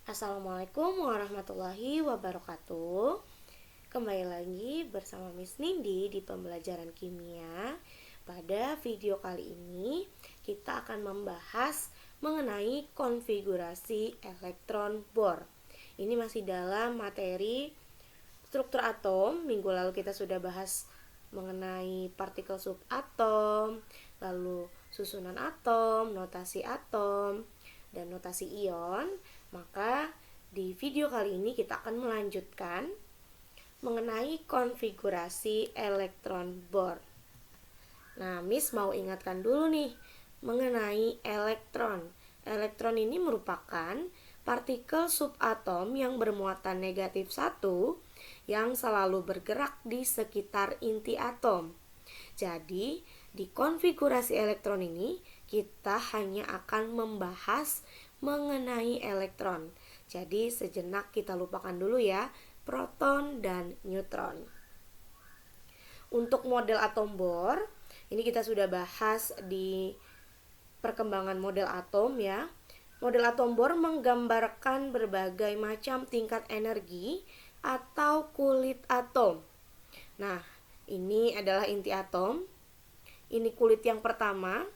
Assalamualaikum warahmatullahi wabarakatuh. Kembali lagi bersama Miss Nindi di pembelajaran kimia. Pada video kali ini kita akan membahas mengenai konfigurasi elektron Bohr. Ini masih dalam materi struktur atom. Minggu lalu kita sudah bahas mengenai partikel subatom, lalu susunan atom, notasi atom, dan notasi ion. Maka di video kali ini kita akan melanjutkan mengenai konfigurasi elektron Bohr. Nah, Miss mau ingatkan dulu nih mengenai elektron. Elektron ini merupakan partikel subatom yang bermuatan negatif 1 yang selalu bergerak di sekitar inti atom. Jadi, di konfigurasi elektron ini kita hanya akan membahas mengenai elektron. Jadi sejenak kita lupakan dulu ya proton dan neutron. Untuk model atom Bohr, ini kita sudah bahas di perkembangan model atom ya. Model atom Bohr menggambarkan berbagai macam tingkat energi atau kulit atom. Nah, ini adalah inti atom. Ini kulit yang pertama.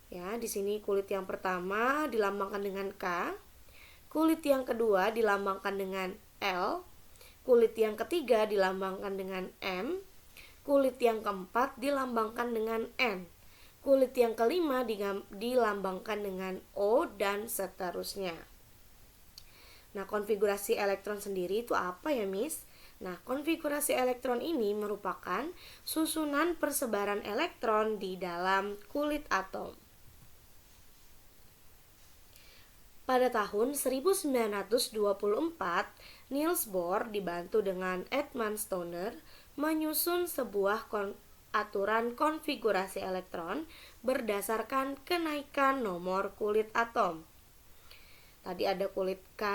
Ya, di sini kulit yang pertama dilambangkan dengan K. Kulit yang kedua dilambangkan dengan L. Kulit yang ketiga dilambangkan dengan M. Kulit yang keempat dilambangkan dengan N. Kulit yang kelima dilambangkan dengan O dan seterusnya. Nah, konfigurasi elektron sendiri itu apa ya, Miss? Nah, konfigurasi elektron ini merupakan susunan persebaran elektron di dalam kulit atom. Pada tahun 1924, Niels Bohr dibantu dengan Edmund Stoner menyusun sebuah aturan konfigurasi elektron berdasarkan kenaikan nomor kulit atom. Tadi ada kulit K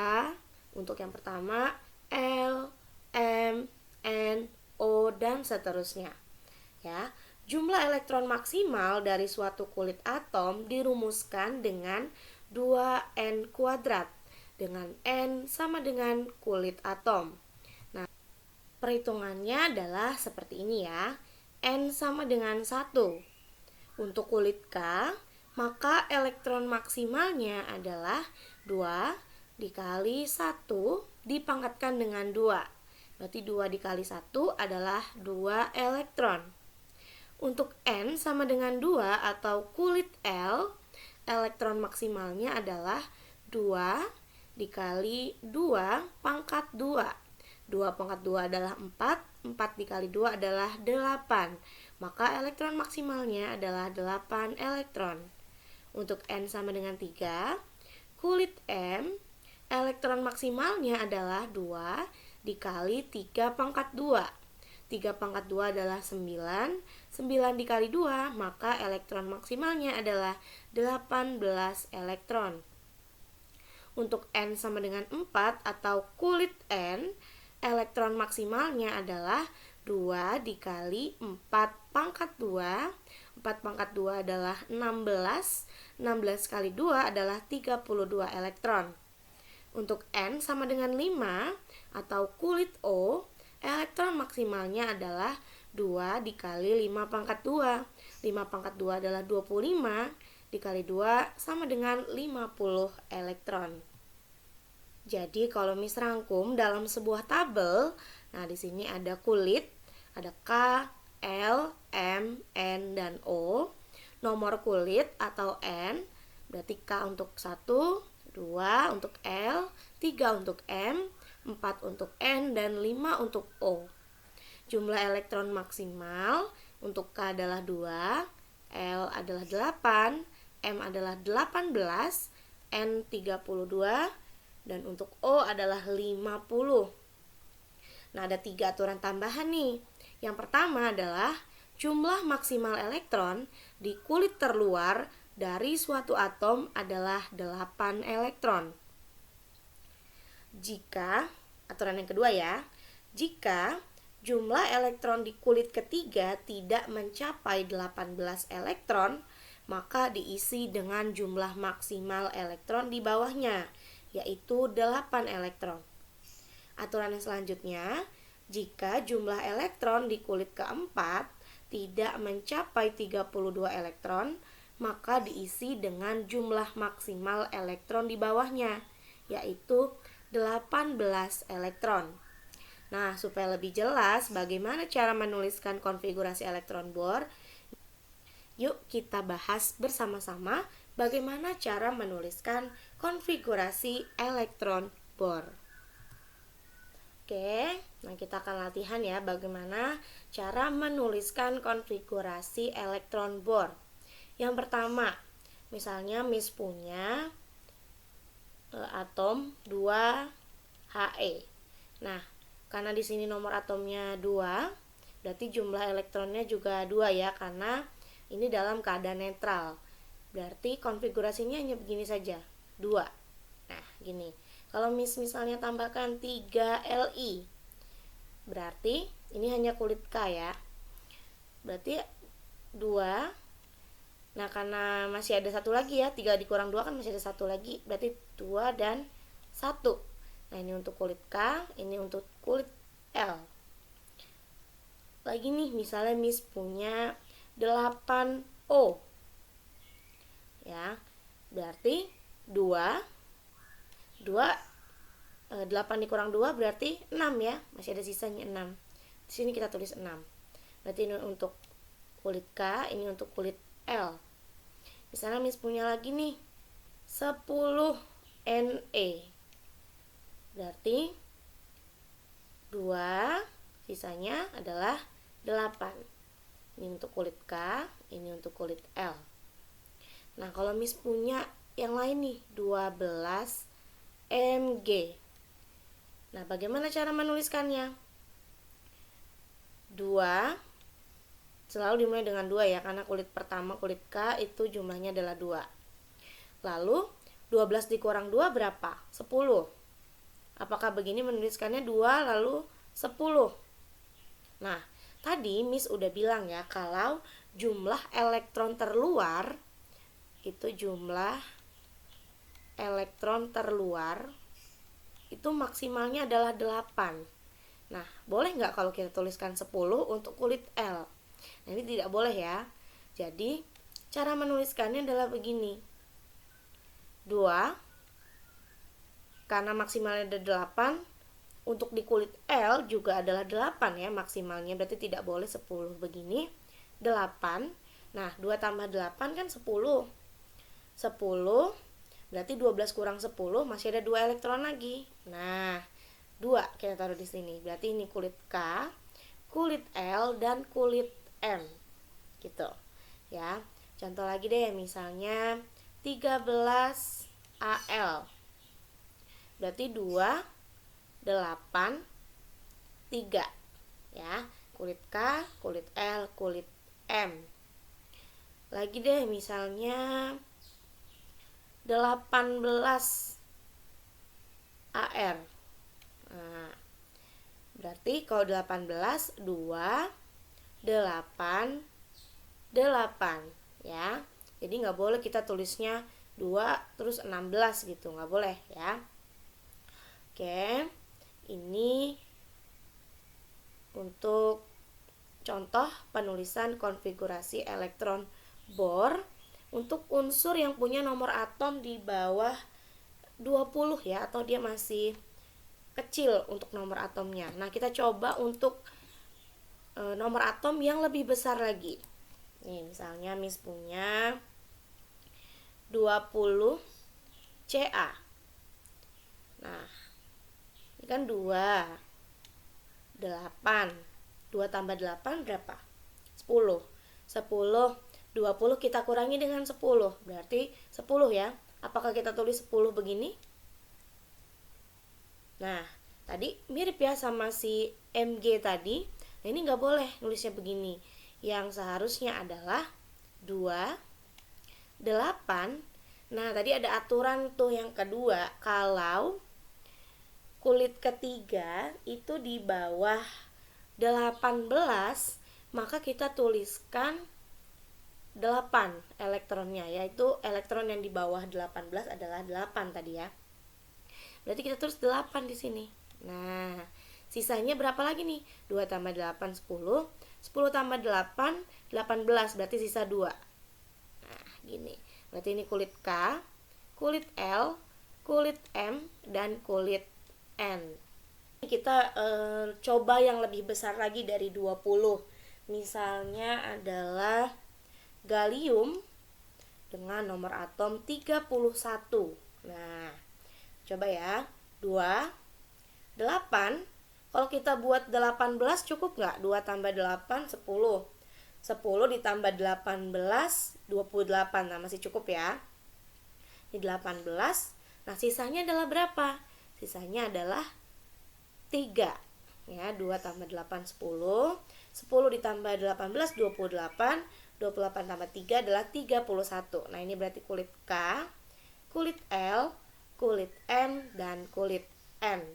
untuk yang pertama, L, M, N, O, dan seterusnya. Ya, jumlah elektron maksimal dari suatu kulit atom dirumuskan dengan 2N kuadrat, dengan N sama dengan kulit atom. Nah, perhitungannya adalah seperti ini ya. N sama dengan 1. Untuk kulit K, maka elektron maksimalnya adalah 2 dikali 1 dipangkatkan dengan 2. Berarti 2 dikali 1 adalah 2 elektron. Untuk N sama dengan 2 atau kulit L, elektron maksimalnya adalah 2 dikali 2 pangkat 2. 2 pangkat 2 adalah 4, 4 dikali 2 adalah 8. Maka elektron maksimalnya adalah 8 elektron. Untuk N sama dengan 3, kulit M, elektron maksimalnya adalah 2 dikali 3 pangkat 2. 3 pangkat 2 adalah 9, 9 dikali 2, maka elektron maksimalnya adalah 18 elektron. Untuk N sama dengan 4 atau kulit N, elektron maksimalnya adalah 2 dikali 4 pangkat 2. 4 pangkat 2 adalah 16, 16 kali 2 adalah 32 elektron. Untuk N sama dengan 5 atau kulit O, elektron maksimalnya adalah 2 dikali 5 pangkat 2. 5 pangkat 2 adalah 25, dikali 2 sama dengan 50 elektron. Jadi kalau Miss rangkum dalam sebuah tabel, nah di sini ada kulit, ada K, L, M, N, dan O. Nomor kulit atau N, berarti K untuk 1, 2 untuk L, 3 untuk M, 4 untuk N, dan 5 untuk O. Jumlah elektron maksimal untuk K adalah 2, L adalah 8, M adalah 18, N 32, dan untuk O adalah 50. Nah, ada 3 aturan tambahan nih. Yang pertama adalah jumlah maksimal elektron di kulit terluar dari suatu atom adalah 8 elektron. Jika, aturan yang kedua ya, jika jumlah elektron di kulit ketiga tidak mencapai 18 elektron, maka diisi dengan jumlah maksimal elektron di bawahnya, yaitu 8 elektron. Aturan yang selanjutnya, jika jumlah elektron di kulit keempat tidak mencapai 32 elektron, maka diisi dengan jumlah maksimal elektron di bawahnya, yaitu 18 elektron. Nah, supaya lebih jelas bagaimana cara menuliskan konfigurasi elektron Bohr, yuk kita bahas bersama-sama bagaimana cara menuliskan konfigurasi elektron Bohr. Oke, nah kita akan latihan ya bagaimana cara menuliskan konfigurasi elektron Bohr. Yang pertama, misalnya Miss punya atom 2He. Nah, karena di sini nomor atomnya 2, berarti jumlah elektronnya juga 2 ya, karena ini dalam keadaan netral. Berarti konfigurasinya hanya begini saja, 2. Nah, gini. Kalau misalnya tambahkan 3Li, berarti ini hanya kulit K ya. Berarti 2. Nah, karena masih ada satu lagi ya, 3 dikurang 2 kan masih ada satu lagi, berarti 2 dan 1. Nah, ini untuk kulit K, ini untuk kulit L. Lagi nih, misalnya Miss punya 8O. Ya, berarti 8 dikurang 2 berarti 6 ya, masih ada sisanya 6. Di sini kita tulis 6. Berarti ini untuk kulit K, ini untuk kulit L. Misalnya Miss punya lagi nih 10Ne. Berarti 2, sisanya adalah 8. Ini untuk kulit K, ini untuk kulit L. Nah, kalau Miss punya yang lain nih 12Mg. Nah, bagaimana cara menuliskannya? 2 selalu dimulai dengan 2 ya, karena kulit pertama, kulit K itu jumlahnya adalah 2. Lalu 12 dikurang 2 berapa? 10. Apakah begini menuliskannya 2 lalu 10? Nah, tadi Miss udah bilang ya, kalau jumlah elektron terluar itu maksimalnya adalah 8. Nah, boleh nggak kalau kita tuliskan 10 untuk kulit L? Nah, ini tidak boleh ya. Jadi, cara menuliskannya adalah begini. 2, karena maksimalnya ada 8, untuk di kulit L juga adalah 8 ya maksimalnya, berarti tidak boleh 10 begini. 8, nah 2 tambah 8 kan 10. 10, berarti 12 kurang 10 masih ada 2 elektron lagi. Nah, 2 kita taruh di sini. Berarti ini kulit K, kulit L, dan kulit M. Gitu. Ya. Contoh lagi deh, misalnya 13Al. Berarti 2, 8, 3. Ya, kulit K, kulit L, kulit M. Lagi deh, misalnya 18AR. Nah, berarti kalau 18, 2, 8, 8 ya. Jadi nggak boleh kita tulisnya 2 terus 16 gitu, nggak boleh ya. Oke, ini untuk contoh penulisan konfigurasi elektron Bohr untuk unsur yang punya nomor atom di bawah 20 ya, atau dia masih kecil untuk nomor atomnya. Nah, kita coba untuk nomor atom yang lebih besar lagi. Nih, misalnya Miss punya 20 Ca. Nah, ini kan 2, 8. 2 tambah 8 berapa? 10. 10, 20 kita kurangi dengan 10. Berarti 10 ya. Apakah kita tulis 10 begini? Nah, tadi mirip ya sama si Mg tadi. Nah, ini nggak boleh nulisnya begini. Yang seharusnya adalah 2, 8. Nah, tadi ada aturan tuh yang kedua. Kalau kulit ketiga itu di bawah 18, maka kita tuliskan 8 elektronnya, yaitu elektron yang di bawah 18 adalah 8 tadi ya. Berarti kita tulis 8 di sini. Nah, sisanya berapa lagi nih? 2 tambah 8, 10. 10 tambah 8, 18. Berarti sisa 2. Nah, gini. Berarti ini kulit K, kulit L, kulit M, dan kulit N. Kita coba yang lebih besar lagi dari 20. Misalnya adalah gallium dengan nomor atom 31. Nah, coba ya. 2, 8. Kalau kita buat 18 cukup nggak? 2 tambah 8, 10. 10 ditambah 18, 28. Nah, masih cukup ya. Ini 18. Nah, sisanya adalah berapa? Sisanya adalah 3. Ya, 2 tambah 8, 10. 10 ditambah 18, 28. 28 tambah 3 adalah 31. Nah, ini berarti kulit K, kulit L, kulit M, dan kulit N.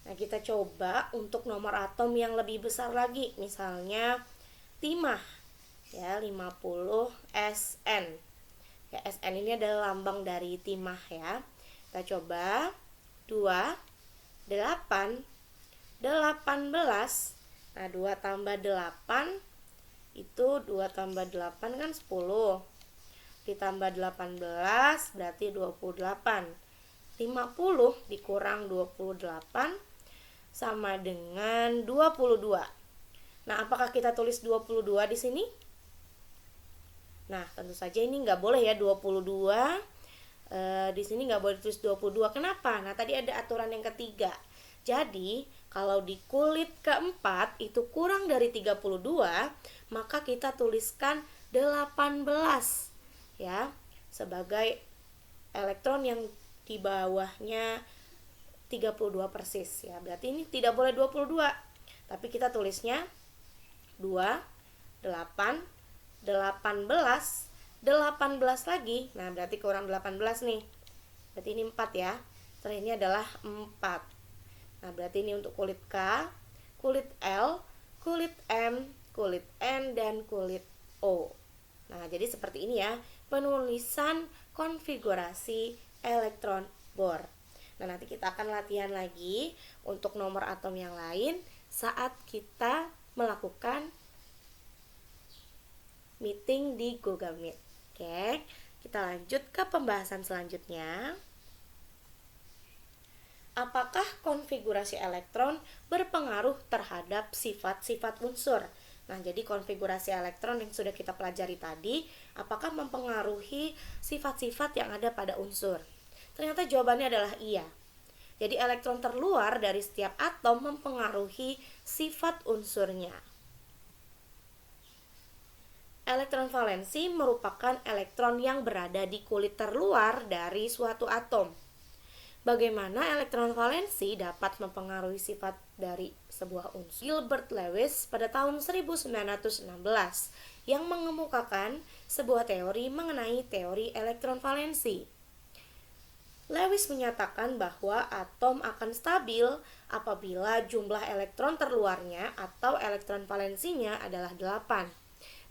Nah, kita coba untuk nomor atom yang lebih besar lagi. Misalnya timah. Ya, 50 SN. Ya, SN ini adalah lambang dari timah ya. Kita coba 2, 8, 18. Nah, 2 tambah 8 itu 2 tambah 8 kan 10. Ditambah 18 berarti 28. 50 dikurang 28 sama dengan 22. Nah, apakah kita tulis 22 di sini? Nah, tentu saja ini nggak boleh ya 22. Di sini nggak boleh tulis 22. Kenapa? Nah, tadi ada aturan yang ketiga. Jadi, kalau di kulit keempat itu kurang dari 32, maka kita tuliskan 18 ya, sebagai elektron yang di bawahnya 32 persis ya. Berarti ini tidak boleh 22. Tapi kita tulisnya 2, 8, 18, 18 lagi. Nah, berarti kurang 18 nih. Berarti ini 4 ya. Setelah ini adalah 4. Nah, berarti ini untuk kulit K, kulit L, kulit M, kulit N, dan kulit O. Nah, jadi seperti ini ya penulisan konfigurasi elektron bor. Nah, nanti kita akan latihan lagi untuk nomor atom yang lain saat kita melakukan meeting di Google Meet. Oke, kita lanjut ke pembahasan selanjutnya. Apakah konfigurasi elektron berpengaruh terhadap sifat-sifat unsur? Nah, jadi konfigurasi elektron yang sudah kita pelajari tadi, apakah mempengaruhi sifat-sifat yang ada pada unsur? Ternyata jawabannya adalah iya. Jadi elektron terluar dari setiap atom mempengaruhi sifat unsurnya. Elektron valensi merupakan elektron yang berada di kulit terluar dari suatu atom. Bagaimana elektron valensi dapat mempengaruhi sifat dari sebuah unsur? Gilbert Lewis pada tahun 1916 yang mengemukakan sebuah teori mengenai teori elektron valensi. Lewis menyatakan bahwa atom akan stabil apabila jumlah elektron terluarnya atau elektron valensinya adalah 8.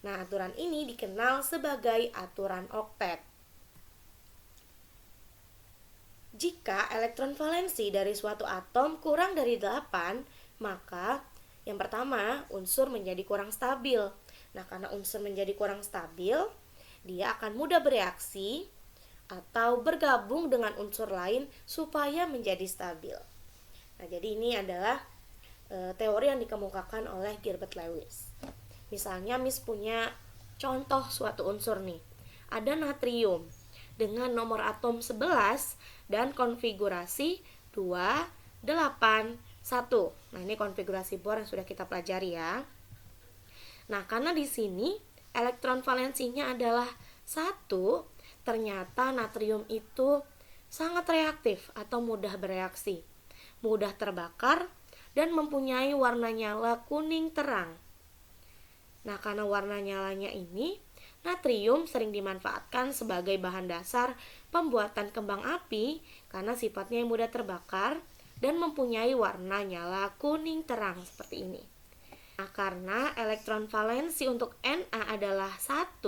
Nah, aturan ini dikenal sebagai aturan oktet. Jika elektron valensi dari suatu atom kurang dari 8, maka yang pertama, unsur menjadi kurang stabil. Nah, karena unsur menjadi kurang stabil, dia akan mudah bereaksi atau bergabung dengan unsur lain supaya menjadi stabil. Nah, jadi ini adalah teori yang dikemukakan oleh Gilbert Lewis. Misalnya Miss punya contoh suatu unsur nih. Ada natrium dengan nomor atom 11 dan konfigurasi 2, 8, 1. Nah, ini konfigurasi bor yang sudah kita pelajari ya. Nah, karena di sini elektron valensinya adalah 1, ternyata natrium itu sangat reaktif atau mudah bereaksi, mudah terbakar, dan mempunyai warna nyala kuning terang. Nah, karena warna nyalanya ini, natrium sering dimanfaatkan sebagai bahan dasar pembuatan kembang api karena sifatnya yang mudah terbakar dan mempunyai warna nyala kuning terang seperti ini. Nah, karena elektron valensi untuk Na adalah 1,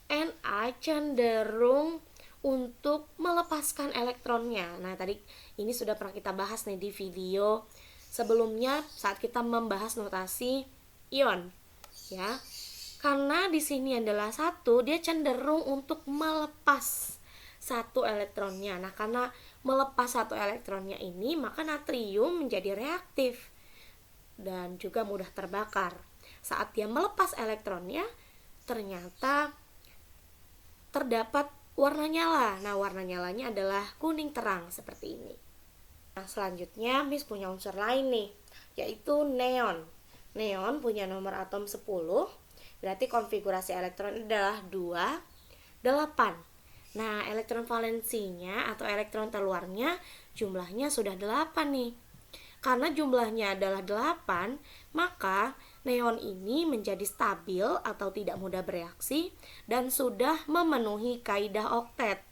Na cenderung untuk melepaskan elektronnya. Nah, tadi ini sudah pernah kita bahas nih di video sebelumnya saat kita membahas notasi ion, ya. Karena di sini adalah satu, dia cenderung untuk melepas satu elektronnya. Nah, karena melepas satu elektronnya ini, maka natrium menjadi reaktif dan juga mudah terbakar. Saat dia melepas elektronnya, ternyata terdapat warna nyala. Nah, warna nyalanya adalah kuning terang seperti ini. Nah, selanjutnya Miss punya unsur lain nih, yaitu neon. Neon punya nomor atom 10, berarti konfigurasi elektron adalah 2, 8. Nah, elektron valensinya atau elektron terluarnya jumlahnya sudah 8 nih. Karena jumlahnya adalah 8, maka neon ini menjadi stabil atau tidak mudah bereaksi dan sudah memenuhi kaidah oktet.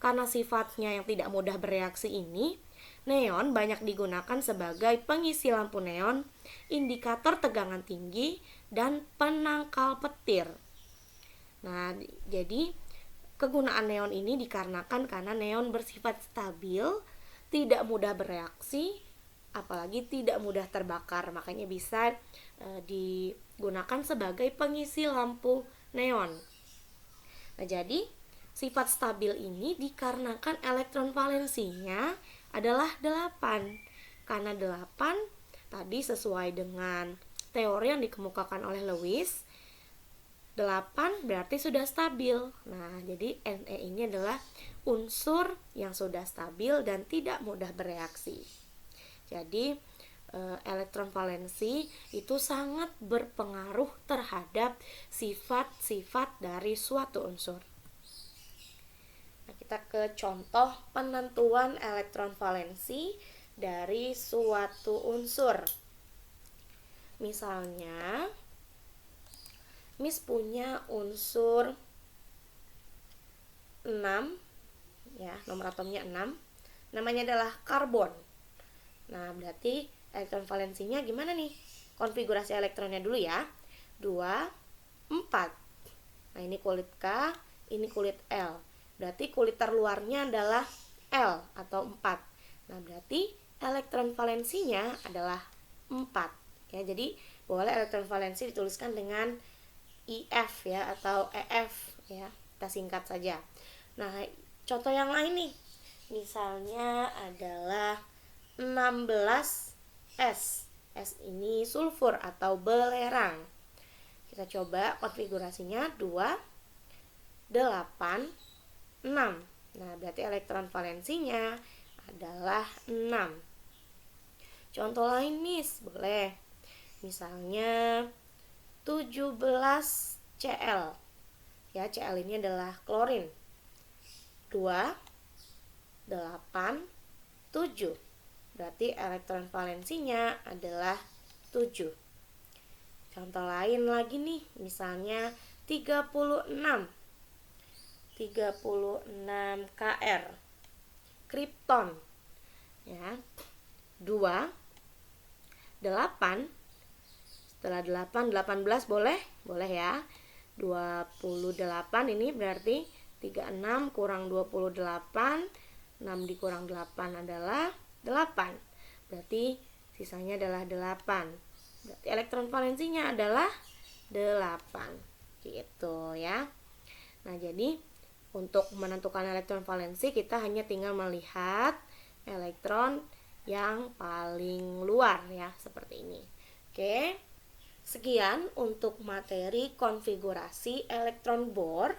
Karena sifatnya yang tidak mudah bereaksi ini, neon banyak digunakan sebagai pengisi lampu neon, indikator tegangan tinggi, dan penangkal petir. Nah, jadi kegunaan neon ini dikarenakan karena neon bersifat stabil, tidak mudah bereaksi, apalagi tidak mudah terbakar, makanya bisa digunakan sebagai pengisi lampu neon. Nah, jadi sifat stabil ini dikarenakan elektron valensinya adalah 8. Karena 8 tadi sesuai dengan teori yang dikemukakan oleh Lewis, 8 berarti sudah stabil. Nah, jadi Ne ini adalah unsur yang sudah stabil dan tidak mudah bereaksi. Jadi elektron valensi itu sangat berpengaruh terhadap sifat-sifat dari suatu unsur. Nah, kita ke contoh penentuan elektron valensi dari suatu unsur. Misalnya, Miss punya unsur 6, ya, nomor atomnya 6. Namanya adalah karbon. Nah, berarti elektron valensinya gimana nih? Konfigurasi elektronnya dulu ya. 2, 4. Nah, ini kulit K, ini kulit L. Berarti kulit terluarnya adalah L atau 4. Nah, berarti elektron valensinya adalah 4. Ya, jadi boleh elektron valensi dituliskan dengan IF ya atau EF ya. Kita singkat saja. Nah, contoh yang lain nih. Misalnya adalah 16 S. S ini sulfur atau belerang. Kita coba konfigurasinya 2, 8, 6. Nah, berarti elektron valensinya adalah 6. Contoh lain, Miss, boleh. Misalnya 17 Cl. Ya, Cl ini adalah klorin. 2, 8, 7. Berarti elektron valensinya adalah 7. Contoh lain lagi nih, misalnya 36 Kr. Kripton. Ya. 2, 8. Setelah 8, 18 boleh? Boleh ya. 28 ini berarti 36 kurang 28, 6 dikurang 8 adalah 8. Berarti sisanya adalah 8. Berarti elektron valensinya adalah 8. Gitu ya. Nah, jadi untuk menentukan elektron valensi kita hanya tinggal melihat elektron yang paling luar ya, seperti ini. Oke. Sekian untuk materi konfigurasi elektron Bohr.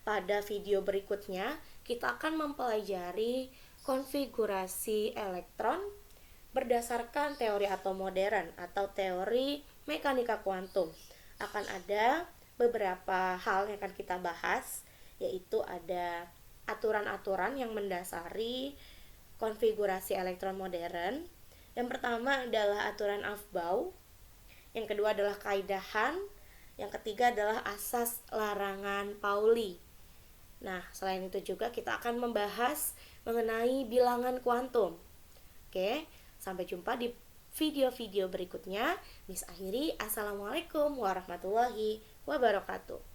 Pada video berikutnya kita akan mempelajari konfigurasi elektron berdasarkan teori atom modern atau teori mekanika kuantum. Akan ada beberapa hal yang akan kita bahas, yaitu ada aturan-aturan yang mendasari konfigurasi elektron modern. Yang pertama adalah aturan Aufbau, yang kedua adalah kaidahan, yang ketiga adalah asas larangan Pauli. Nah, selain itu juga kita akan membahas mengenai bilangan kuantum. Oke, sampai jumpa di video-video berikutnya. Miss akhiri, assalamualaikum warahmatullahi wabarakatuh.